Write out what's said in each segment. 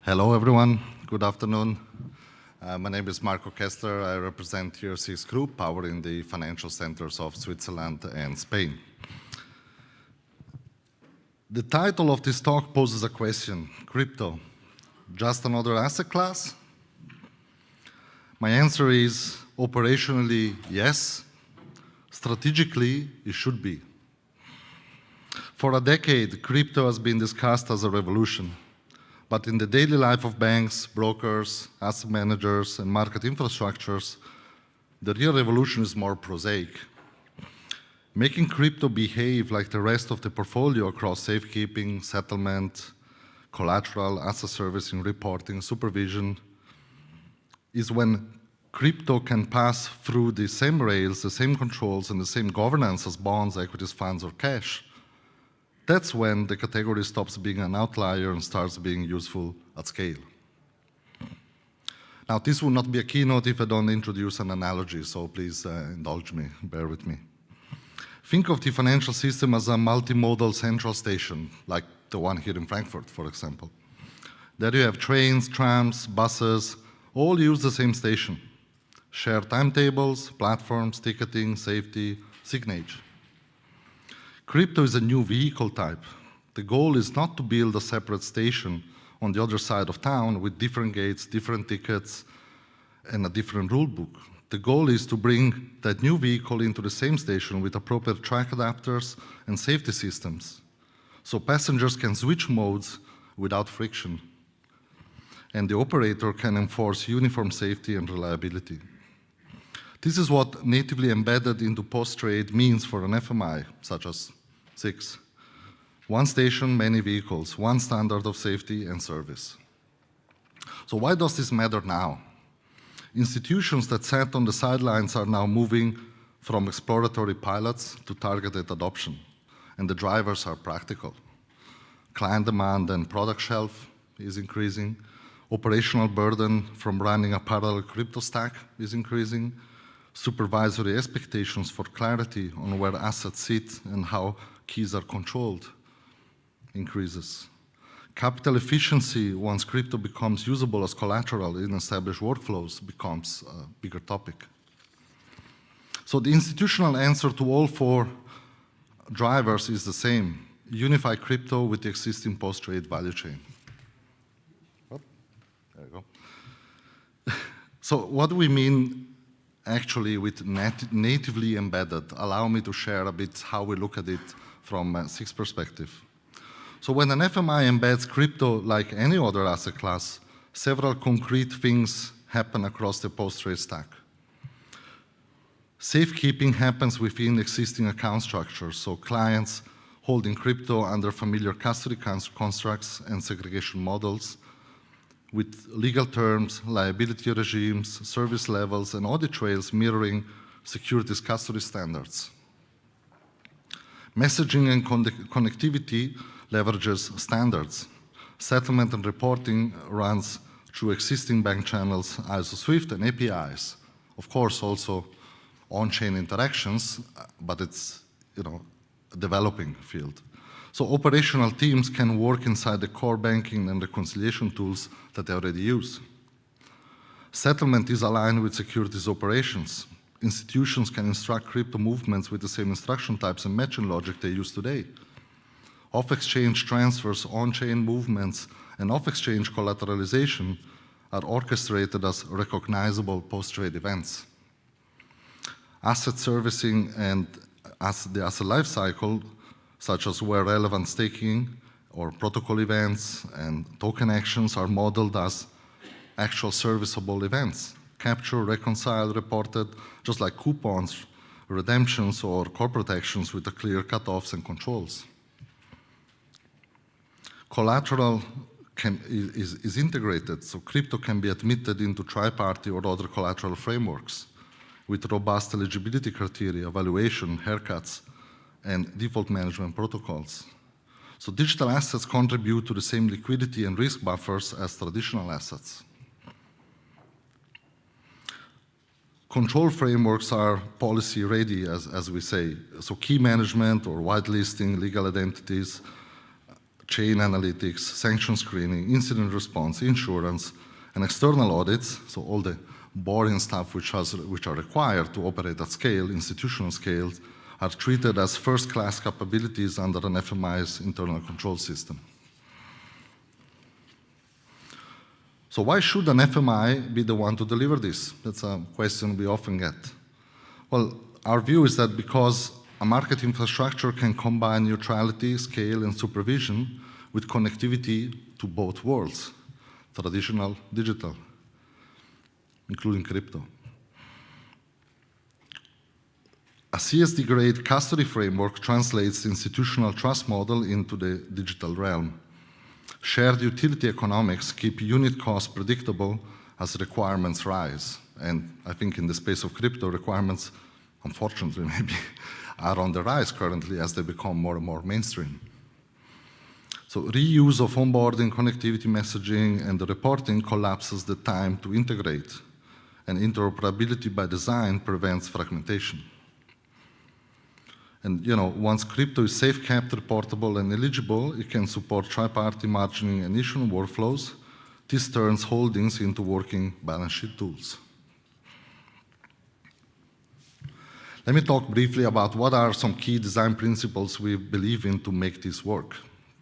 Hello, everyone. Good afternoon. My name is Marco Kessler. I represent Tier 6 Group, powering the financial centers of Switzerland and Spain. The title of this talk poses a question: crypto, just another asset class? My answer is operationally, yes. Strategically, it should be. For a decade, crypto has been discussed as a revolution. But in the daily life of banks, brokers, asset managers, and market infrastructures, the real revolution is more prosaic. Making crypto behave like the rest of the portfolio across safekeeping, settlement, collateral, asset servicing, reporting, supervision, is when crypto can pass through the same rails, the same controls, and the same governance as bonds, equities, funds, or cash. That's when the category stops being an outlier and starts being useful at scale. Now, this will not be a keynote if I don't introduce an analogy, so please indulge me, bear with me. Think of the financial system as a multimodal central station, like the one here in Frankfurt, for example. There you have trains, trams, buses, all use the same station. Share timetables, platforms, ticketing, safety, signage. Crypto is a new vehicle type. The goal is not to build a separate station on the other side of town with different gates, different tickets, and a different rule book. The goal is to bring that new vehicle into the same station with appropriate track adapters and safety systems, so passengers can switch modes without friction, and the operator can enforce uniform safety and reliability. This is what natively embedded into post-trade means for an FMI, such as SIX. One station, many vehicles, one standard of safety and service. So why does this matter now? Institutions that sat on the sidelines are now moving from exploratory pilots to targeted adoption, and the drivers are practical. Client demand and product shelf is increasing. Operational burden from running a parallel crypto stack is increasing. Supervisory expectations for clarity on where assets sit and how keys are controlled increases. Capital efficiency, once crypto becomes usable as collateral in established workflows, becomes a bigger topic. So the institutional answer to all four drivers is the same: unify crypto with the existing post-trade value chain. Oh, there you go. So what do we mean actually with natively embedded? Allow me to share a bit how we look at it from a SIX perspective. So when an FMI embeds crypto like any other asset class, several concrete things happen across the post-trade stack. Safekeeping happens within existing account structures, so clients holding crypto under familiar custody constructs and segregation models, with legal terms, liability regimes, service levels, and audit trails mirroring securities custody standards. Messaging and connectivity leverages standards. Settlement and reporting runs through existing bank channels, ISO Swift, and APIs. Of course, also on-chain interactions, but it's a developing field. So operational teams can work inside the core banking and reconciliation tools that they already use. Settlement is aligned with securities operations. Institutions can instruct crypto movements with the same instruction types and matching logic they use today. Off-exchange transfers, on-chain movements, and off-exchange collateralization are orchestrated as recognizable post-trade events. Asset servicing and the asset lifecycle, such as where relevant staking or protocol events and token actions, are modeled as actual serviceable events, captured, reconciled, reported, just like coupons, redemptions, or corporate actions with a clear cutoffs and controls. Collateral is integrated, so crypto can be admitted into tri-party or other collateral frameworks with robust eligibility criteria, valuation, haircuts, and default management protocols. So digital assets contribute to the same liquidity and risk buffers as traditional assets. Control frameworks are policy ready, as we say. So key management or whitelisting legal identities, chain analytics, sanction screening, incident response, insurance, and external audits, so all the boring stuff which are required to operate at scale, institutional scale, are treated as first-class capabilities under an FMI's internal control system. So why should an FMI be the one to deliver this? That's a question we often get. Well, our view is that because a market infrastructure can combine neutrality, scale, and supervision with connectivity to both worlds, traditional, digital, including crypto. A CSD-grade custody framework translates the institutional trust model into the digital realm. Shared utility economics keep unit costs predictable as requirements rise. And I think in the space of crypto, requirements, unfortunately maybe, are on the rise currently as they become more and more mainstream. So reuse of onboarding, connectivity messaging, and the reporting collapses the time to integrate. And interoperability by design prevents fragmentation. And once crypto is safe, kept, reportable, and eligible, it can support tri-party margining and issuing workflows. This turns holdings into working balance sheet tools. Let me talk briefly about what are some key design principles we believe in to make this work,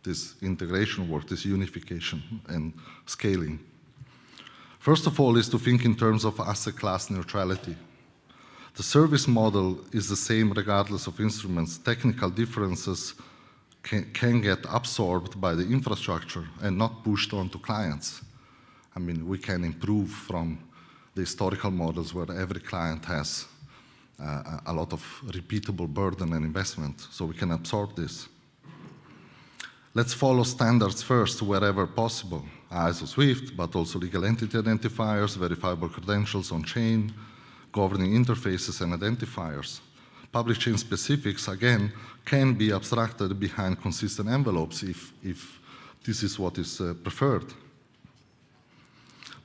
this integration work, this unification and scaling. First of all is to think in terms of asset class neutrality. The service model is the same regardless of instruments. Technical differences can get absorbed by the infrastructure and not pushed onto clients. I mean, we can improve from the historical models where every client has a lot of repeatable burden and investment, so we can absorb this. Let's follow standards first wherever possible. ISO Swift, but also legal entity identifiers, verifiable credentials on chain, governing interfaces and identifiers. Public chain specifics, again, can be abstracted behind consistent envelopes if this is what is preferred.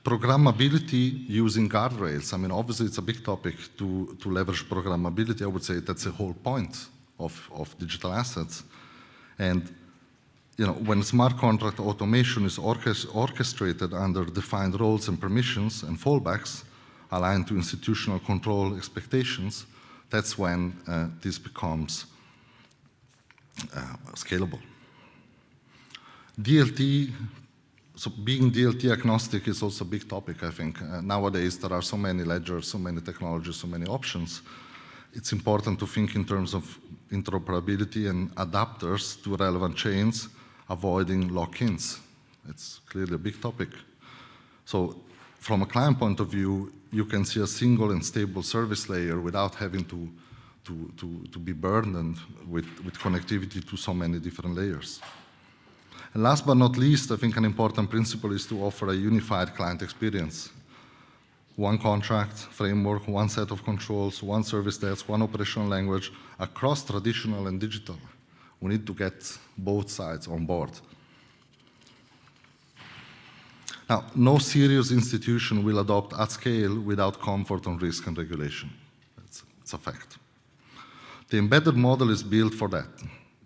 Programmability using guardrails. I mean, obviously it's a big topic to leverage programmability. I would say that's the whole point of digital assets. And when smart contract automation is orchestrated under defined roles and permissions and fallbacks, aligned to institutional control expectations, that's when this becomes scalable. DLT, so being DLT agnostic is also a big topic, I think. Nowadays, there are so many ledgers, so many technologies, so many options. It's important to think in terms of interoperability and adapters to relevant chains, avoiding lock-ins. It's clearly a big topic. So from a client point of view, you can see a single and stable service layer without having to be burdened with connectivity to so many different layers. And last but not least, I think an important principle is to offer a unified client experience. One contract, framework, one set of controls, one service desk, one operational language across traditional and digital. We need to get both sides on board. Now, no serious institution will adopt at scale without comfort on risk and regulation. It's a fact. The embedded model is built for that.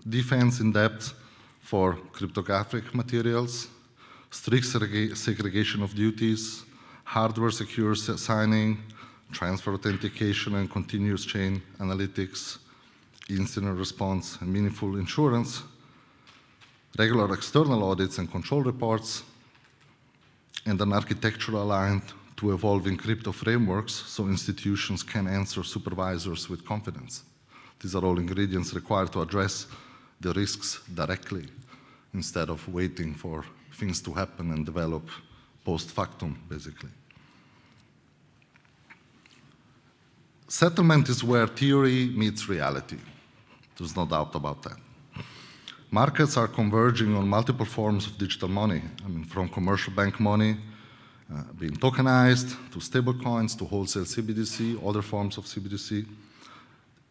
Defense in depth for cryptographic materials, strict segregation of duties, hardware secure signing, transfer authentication and continuous chain analytics, incident response and meaningful insurance, regular external audits and control reports, and an architecture aligned to evolving crypto frameworks so institutions can answer supervisors with confidence. These are all ingredients required to address the risks directly instead of waiting for things to happen and develop post factum, basically. Settlement is where theory meets reality. There's no doubt about that. Markets are converging on multiple forms of digital money. I mean, from commercial bank money being tokenized, to stablecoins, to wholesale CBDC, other forms of CBDC.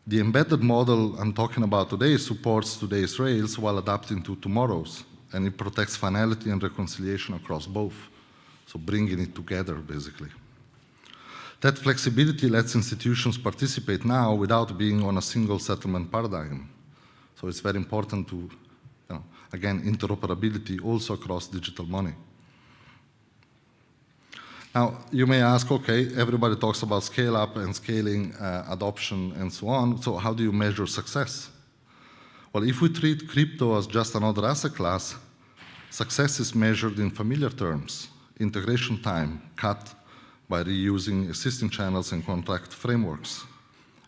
The embedded model I'm talking about today supports today's rails while adapting to tomorrow's, and it protects finality and reconciliation across both. So bringing it together, basically. That flexibility lets institutions participate now without being on a single settlement paradigm. So it's very important to Again, interoperability also across digital money. Now, you may ask, okay, everybody talks about scale up and scaling, adoption, and so on, so how do you measure success? Well, if we treat crypto as just another asset class, success is measured in familiar terms: integration time cut by reusing existing channels and contract frameworks,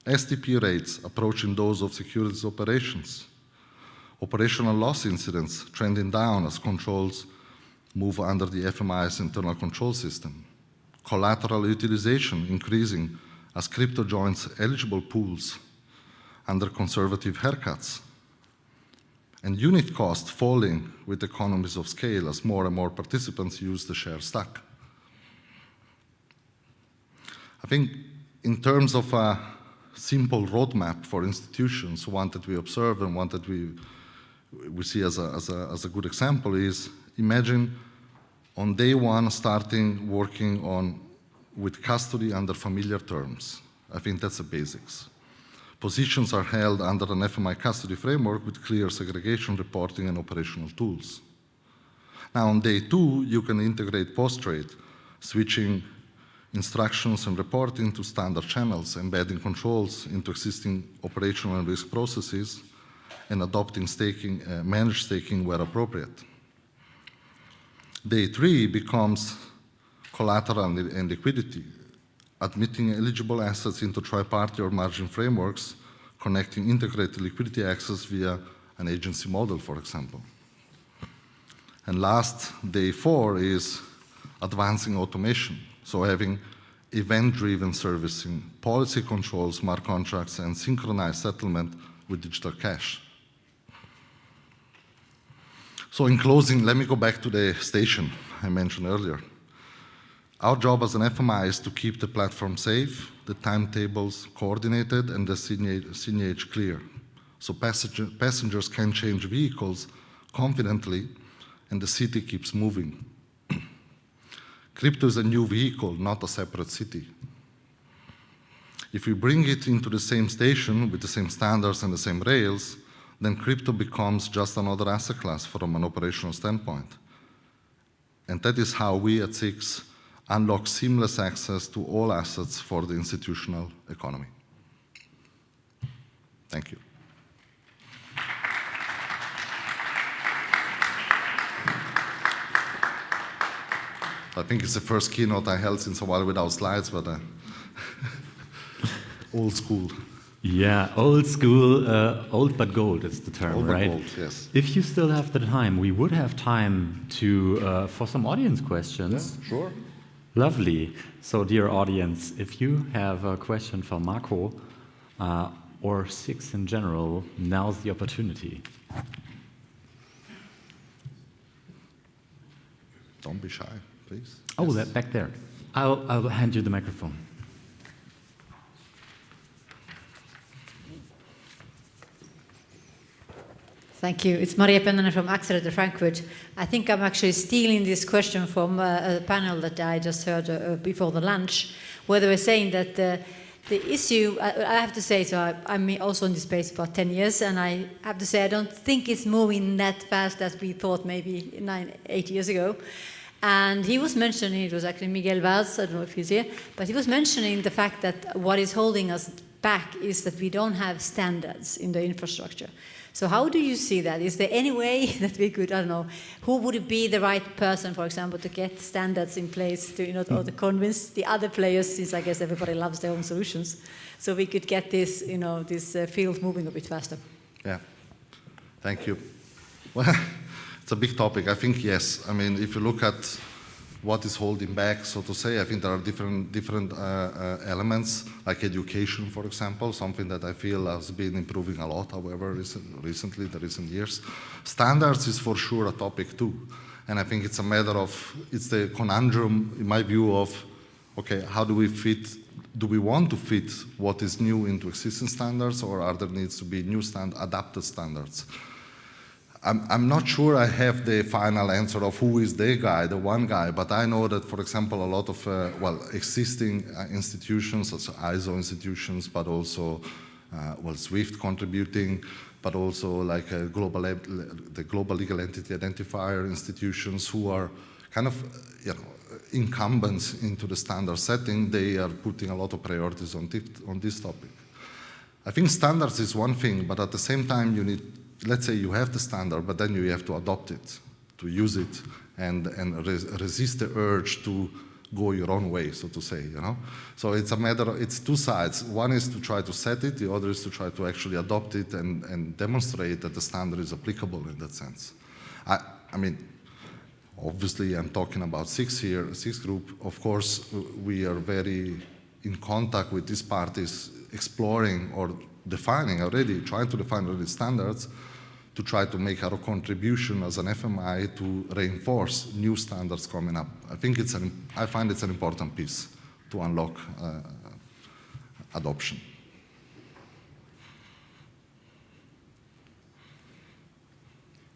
STP rates approaching those of securities operations, operational loss incidents trending down as controls move under the FMI's internal control system, collateral utilization increasing as crypto joins eligible pools under conservative haircuts, and unit cost falling with economies of scale as more and more participants use the share stack. I think in terms of a simple roadmap for institutions, one that we observe and one that we see as a good example is, imagine on day one starting working with custody under familiar terms. I think that's the basics. Positions are held under an FMI custody framework with clear segregation reporting and operational tools. Now on day two, you can integrate post-trade, switching instructions and reporting to standard channels, embedding controls into existing operational and risk processes, and adopting staking, managed staking where appropriate. Day three becomes collateral and liquidity, admitting eligible assets into tri-party or margin frameworks, connecting integrated liquidity access via an agency model, for example. And last, day four is advancing automation, so having event-driven servicing, policy control, smart contracts, and synchronized settlement with digital cash. So in closing, let me go back to the station I mentioned earlier. Our job as an FMI is to keep the platform safe, the timetables coordinated, and the signage clear, so passengers can change vehicles confidently and the city keeps moving. Crypto is a new vehicle, not a separate city. If we bring it into the same station with the same standards and the same rails, then crypto becomes just another asset class from an operational standpoint. And that is how we at SIX unlock seamless access to all assets for the institutional economy. Thank you. I think it's the first keynote I held since a while without slides, but old school. Yeah, old school, old but gold is the term, old right? But gold, yes. If you still have the time, we would have time to for some audience questions. Yeah, sure. Lovely. So, dear audience, if you have a question for Marco or SIX in general, now's the opportunity. Don't be shy, please. Oh, Yes. that back there. I'll hand you the microphone. Thank you. It's Maria Pennanen from Accelerator Frankfurt. I think I'm actually stealing this question from a panel that I just heard before the lunch, where they were saying that the issue, I have to say, so I'm also in this space for 10 years, and I have to say I don't think it's moving that fast as we thought maybe 8 years ago. And he was mentioning, it was actually Miguel Vaz, I don't know if he's here, but he was mentioning the fact that what is holding us back is that we don't have standards in the infrastructure. So how do you see that? Is there any way that we could, I don't know, who would be the right person, for example, to get standards in place to, or to convince the other players, since I guess everybody loves their own solutions, so we could get this, this field moving a bit faster? Yeah, thank you. Well, it's a big topic. I think yes. I mean, if you look at what is holding back, so to say, I think there are different elements, like education, for example, something that I feel has been improving a lot, however, recently, the recent years. Standards is for sure a topic too. And I think it's a matter of, it's the conundrum, in my view, of, okay, how do we fit, do we want to fit what is new into existing standards, or are there needs to be new adapted standards? I'm not sure I have the final answer of who is the guy, the one guy, but I know that, for example, a lot of, existing institutions, also ISO institutions, but also, SWIFT contributing, but also like the global legal entity identifier institutions who are kind of incumbents into the standard setting. They are putting a lot of priorities on this topic. I think standards is one thing, but at the same time you need, let's say you have the standard, but then you have to adopt it, to use it, and resist the urge to go your own way, so to say, So it's a matter, it's two sides. One is to try to set it, the other is to try to actually adopt it and demonstrate that the standard is applicable in that sense. I mean, obviously I'm talking about SIX here, SIX group. Of course, we are very in contact with these parties, exploring or defining already, trying to define already standards, to try to make our contribution as an FMI to reinforce new standards coming up. I find it's an important piece to unlock adoption.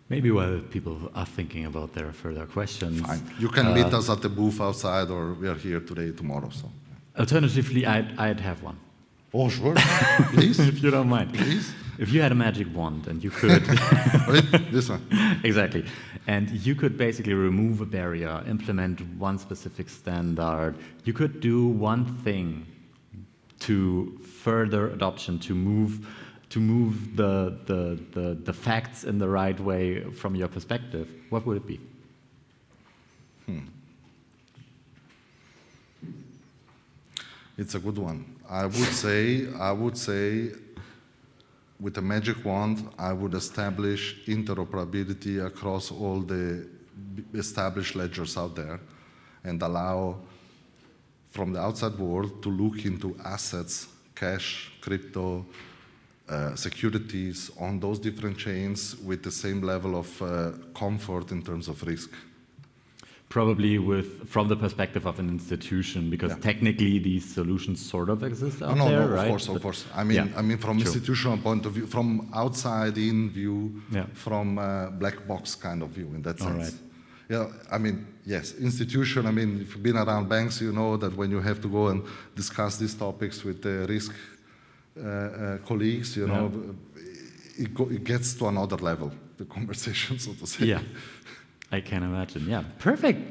Maybe while people are thinking about their further questions. Fine. You can meet us at the booth outside, or we are here today, tomorrow. So. Alternatively, I'd have one. Oh, sure. Please. If you don't mind. Please. If you had a magic wand and you could... This one. Exactly. And you could basically remove a barrier, implement one specific standard. You could do one thing to further adoption, to move the facts in the right way from your perspective. What would it be? It's a good one. I would say, with a magic wand, I would establish interoperability across all the established ledgers out there and allow from the outside world to look into assets, cash, crypto, securities on those different chains with the same level of comfort in terms of risk. Probably from the perspective of an institution, because technically these solutions sort of exist out there, right? Of course. I mean, from institutional point of view, from outside in view, from black box kind of view in that sense. All right. Yeah, I mean, yes, institution. I mean, if you've been around banks, you know that when you have to go and discuss these topics with the risk colleagues, it gets to another level, the conversation, so to say. Yeah. I can imagine. Yeah, perfect.